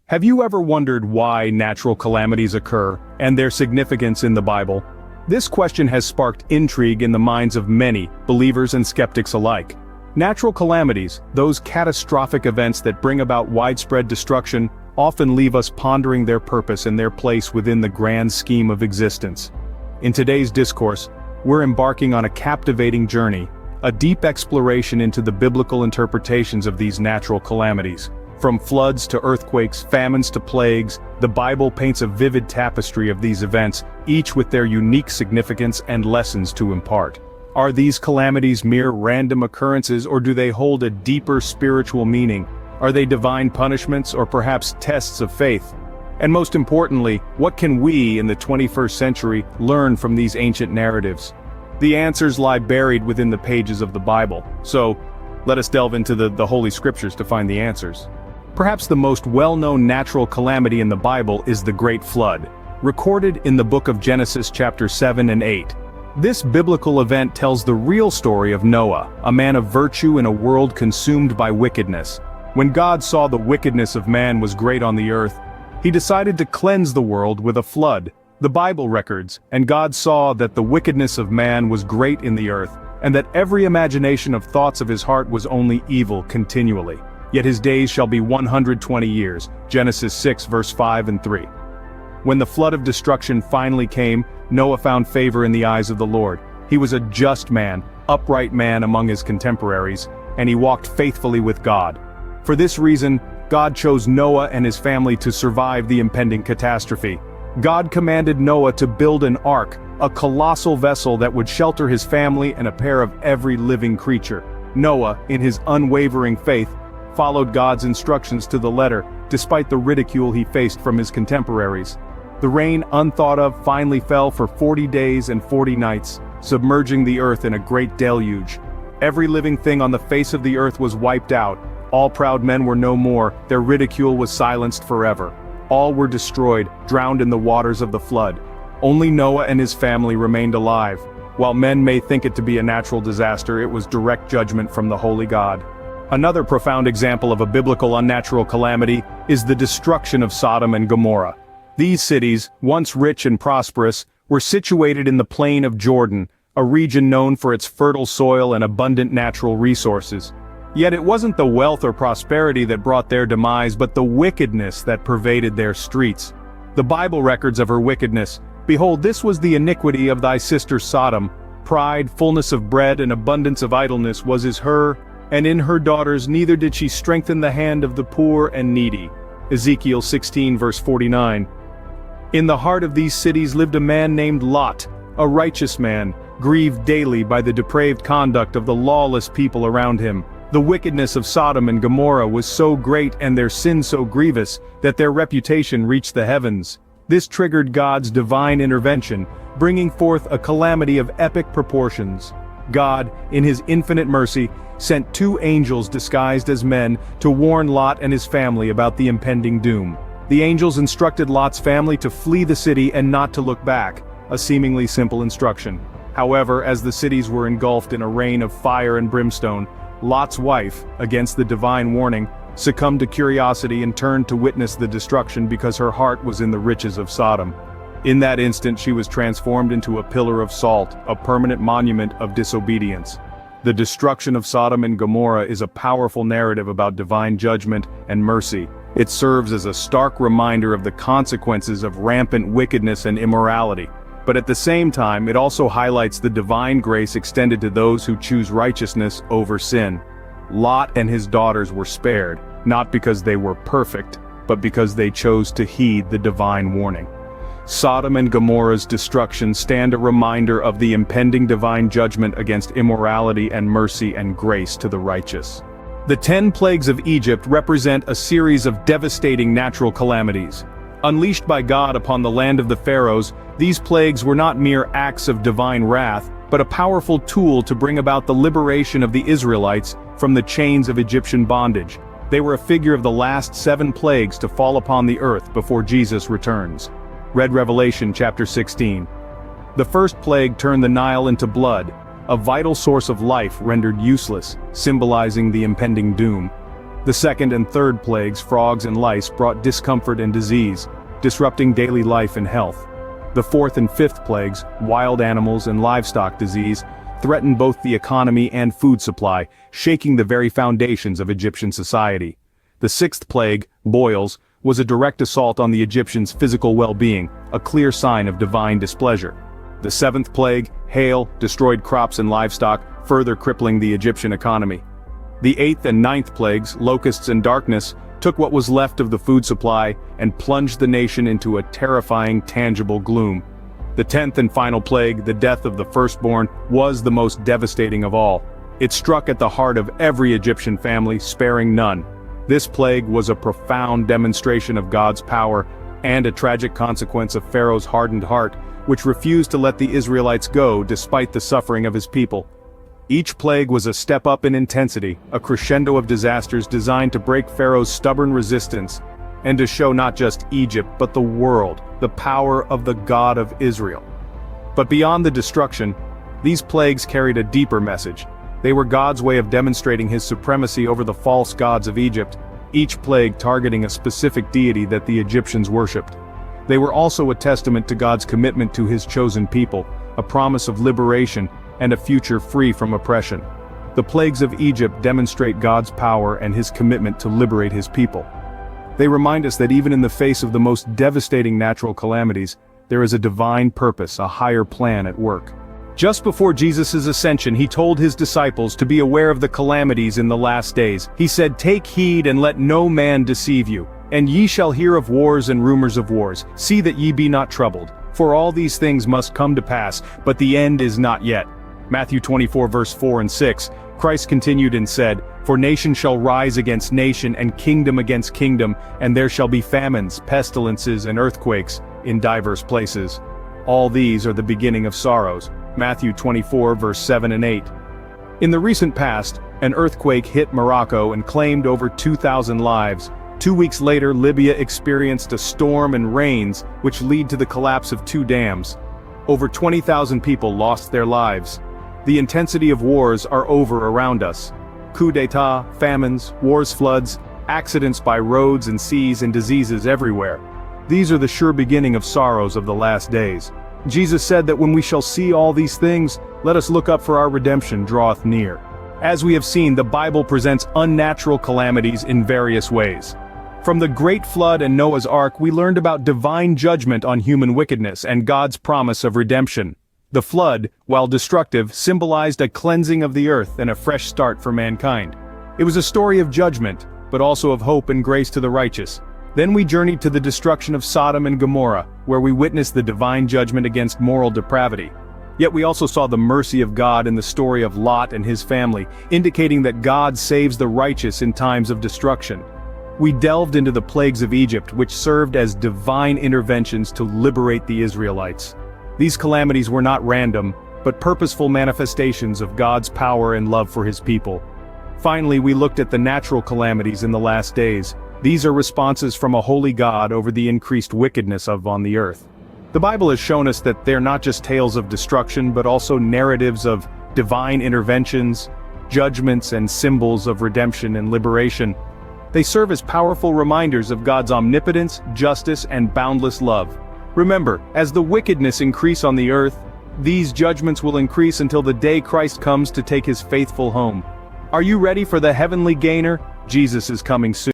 Have you ever wondered why natural calamities occur, and their significance in the Bible? This question has sparked intrigue in the minds of many, believers and skeptics alike. Natural calamities, those catastrophic events that bring about widespread destruction, often leave us pondering their purpose and their place within the grand scheme of existence. In today's discourse, we're embarking on a captivating journey, a deep exploration into the biblical interpretations of these natural calamities. From floods to earthquakes, famines to plagues, the Bible paints a vivid tapestry of these events, each with their unique significance and lessons to impart. Are these calamities mere random occurrences, or do they hold a deeper spiritual meaning? Are they divine punishments or perhaps tests of faith? And most importantly, what can we in the 21st century learn from these ancient narratives? The answers lie buried within the pages of the Bible, so let us delve into the Holy Scriptures to find the answers. Perhaps the most well-known natural calamity in the Bible is the Great Flood, recorded in the book of Genesis chapter 7 and 8. This biblical event tells the real story of Noah, a man of virtue in a world consumed by wickedness. When God saw the wickedness of man was great on the earth, he decided to cleanse the world with a flood. The Bible records, and God saw that the wickedness of man was great in the earth, and that every imagination of thoughts of his heart was only evil continually. Yet his days shall be 120 years, Genesis 6 verse 5 and 3. When the flood of destruction finally came, Noah found favor in the eyes of the Lord. He was a just man, upright man among his contemporaries, and he walked faithfully with God. For this reason, God chose Noah and his family to survive the impending catastrophe. God commanded Noah to build an ark, a colossal vessel that would shelter his family and a pair of every living creature. Noah, in his unwavering faith, followed God's instructions to the letter, despite the ridicule he faced from his contemporaries. The rain, unthought of, finally fell for 40 days and 40 nights, submerging the earth in a great deluge. Every living thing on the face of the earth was wiped out. All proud men were no more, their ridicule was silenced forever. All were destroyed, drowned in the waters of the flood. Only Noah and his family remained alive. While men may think it to be a natural disaster, it was direct judgment from the holy God. Another profound example of a biblical unnatural calamity is the destruction of Sodom and Gomorrah. These cities, once rich and prosperous, were situated in the plain of Jordan, a region known for its fertile soil and abundant natural resources. Yet it wasn't the wealth or prosperity that brought their demise, but the wickedness that pervaded their streets. The Bible records of her wickedness. Behold, this was the iniquity of thy sister Sodom. Pride, fullness of bread, and abundance of idleness was her, and in her daughters neither did she strengthen the hand of the poor and needy. Ezekiel 16 verse 49. In the heart of these cities lived a man named Lot, a righteous man, grieved daily by the depraved conduct of the lawless people around him. The wickedness of Sodom and Gomorrah was so great and their sin so grievous that their reputation reached the heavens. This triggered God's divine intervention, bringing forth a calamity of epic proportions. God, in his infinite mercy, sent 2 angels disguised as men to warn Lot and his family about the impending doom. The angels instructed Lot's family to flee the city and not to look back, a seemingly simple instruction. However, as the cities were engulfed in a rain of fire and brimstone, Lot's wife, against the divine warning, succumbed to curiosity and turned to witness the destruction because her heart was in the riches of Sodom. In that instant she was transformed into a pillar of salt, a permanent monument of disobedience. The destruction of Sodom and Gomorrah is a powerful narrative about divine judgment and mercy. It serves as a stark reminder of the consequences of rampant wickedness and immorality. But at the same time, it also highlights the divine grace extended to those who choose righteousness over sin. Lot and his daughters were spared, not because they were perfect, but because they chose to heed the divine warning. Sodom and Gomorrah's destruction stand a reminder of the impending divine judgment against immorality and mercy and grace to the righteous. The 10 plagues of Egypt represent a series of devastating natural calamities. Unleashed by God upon the land of the pharaohs, these plagues were not mere acts of divine wrath, but a powerful tool to bring about the liberation of the Israelites from the chains of Egyptian bondage. They were a figure of the last 7 plagues to fall upon the earth before Jesus returns. Read Revelation chapter 16. The first plague turned the Nile into blood, a vital source of life rendered useless, symbolizing the impending doom. The second and third plagues, frogs and lice, brought discomfort and disease, disrupting daily life and health. The fourth and fifth plagues, wild animals and livestock disease, threatened both the economy and food supply, shaking the very foundations of Egyptian society. The sixth plague, boils, was a direct assault on the Egyptians' physical well-being, a clear sign of divine displeasure. The seventh plague, hail, destroyed crops and livestock, further crippling the Egyptian economy. The eighth and ninth plagues, locusts and darkness, took what was left of the food supply and plunged the nation into a terrifying, tangible gloom. The 10th and final plague, the death of the firstborn, was the most devastating of all. It struck at the heart of every Egyptian family, sparing none. This plague was a profound demonstration of God's power and a tragic consequence of Pharaoh's hardened heart, which refused to let the Israelites go despite the suffering of his people. Each plague was a step up in intensity, a crescendo of disasters designed to break Pharaoh's stubborn resistance and to show not just Egypt but the world the power of the God of Israel. But beyond the destruction, these plagues carried a deeper message. They were God's way of demonstrating his supremacy over the false gods of Egypt, each plague targeting a specific deity that the Egyptians worshipped. They were also a testament to God's commitment to his chosen people, a promise of liberation and a future free from oppression. The plagues of Egypt demonstrate God's power and his commitment to liberate his people. They remind us that even in the face of the most devastating natural calamities, there is a divine purpose, a higher plan at work. Just before Jesus' ascension, he told his disciples to be aware of the calamities in the last days. He said, "Take heed and let no man deceive you. And ye shall hear of wars and rumors of wars. See that ye be not troubled. For all these things must come to pass, but the end is not yet." Matthew 24 verse 4 and 6, Christ continued and said, "For nation shall rise against nation and kingdom against kingdom, and there shall be famines, pestilences and earthquakes in divers places. All these are the beginning of sorrows." Matthew 24 verse 7 and 8. In the recent past, an earthquake hit Morocco and claimed over 2,000 lives. 2 weeks later, Libya experienced a storm and rains, which lead to the collapse of 2 dams. Over 20,000 people lost their lives. The intensity of wars are over around us. Coup d'etat, famines, wars, floods, accidents by roads and seas, and diseases everywhere. These are the sure beginning of sorrows of the last days. Jesus said that when we shall see all these things, let us look up, for our redemption draweth near. As we have seen, the Bible presents unnatural calamities in various ways. From the Great Flood and Noah's Ark, we learned about divine judgment on human wickedness and God's promise of redemption. The flood, while destructive, symbolized a cleansing of the earth and a fresh start for mankind. It was a story of judgment, but also of hope and grace to the righteous. Then we journeyed to the destruction of Sodom and Gomorrah, where we witnessed the divine judgment against moral depravity. Yet we also saw the mercy of God in the story of Lot and his family, indicating that God saves the righteous in times of destruction. We delved into the plagues of Egypt, which served as divine interventions to liberate the Israelites. These calamities were not random, but purposeful manifestations of God's power and love for his people. Finally, we looked at the natural calamities in the last days. These are responses from a holy God over the increased wickedness on the earth. The Bible has shown us that they're not just tales of destruction, but also narratives of divine interventions, judgments, and symbols of redemption and liberation. They serve as powerful reminders of God's omnipotence, justice, and boundless love. Remember, as the wickedness increase on the earth, these judgments will increase until the day Christ comes to take his faithful home. Are you ready for the heavenly gainer? Jesus is coming soon.